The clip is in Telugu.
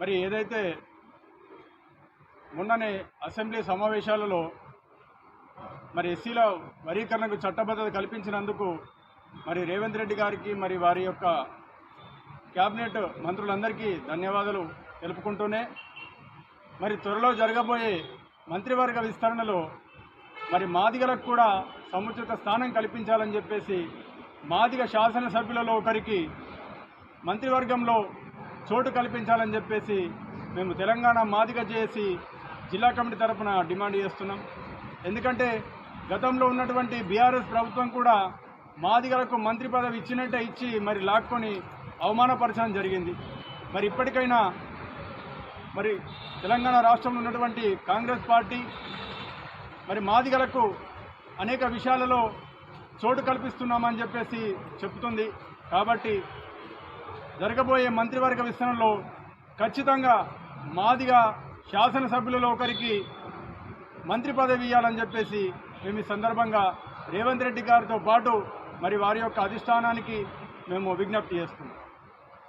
మరి ఏదైతే మొన్ననే అసెంబ్లీ సమావేశాలలో మరి ఎస్సీల వర్గీకరణకు చట్టబద్ధత కల్పించినందుకు మరి రేవంత్ రెడ్డి గారికి మరి వారి యొక్క క్యాబినెట్ మంత్రులందరికీ ధన్యవాదాలు తెలుపుకుంటూనే మరి త్వరలో జరగబోయే మంత్రివర్గ విస్తరణలో మరి మాదిగలకు కూడా సముచిత స్థానం కల్పించాలని చెప్పేసి మాదిగ శాసనసభ్యులలో ఒకరికి మంత్రివర్గంలో చోటు కల్పించాలని చెప్పేసి మేము తెలంగాణ మాదిగ జేఏసీ జిల్లా కమిటీ తరఫున డిమాండ్ చేస్తున్నాం. ఎందుకంటే గతంలో ఉన్నటువంటి బీఆర్ఎస్ ప్రభుత్వం కూడా మాదిగలకు మంత్రి పదవి ఇచ్చినట్టే ఇచ్చి మరి లాక్కొని అవమానపరచడం జరిగింది. మరి ఇప్పటికైనా మరి తెలంగాణ రాష్ట్రంలో ఉన్నటువంటి కాంగ్రెస్ పార్టీ మరి మాదిగలకు అనేక విషయాలలో చోటు కల్పిస్తున్నామని చెప్పేసి చెప్తుంది. కాబట్టి జరగబోయే మంత్రివర్గ విస్తరణలో ఖచ్చితంగా మాదిగ శాసనసభ్యులలో ఒకరికి మంత్రి పదవి ఇవ్వాలని చెప్పేసి మేము ఈ సందర్భంగా రేవంత్ రెడ్డి గారితో పాటు మరి వారి యొక్క అధిష్టానానికి మేము విజ్ఞప్తి చేస్తున్నాం.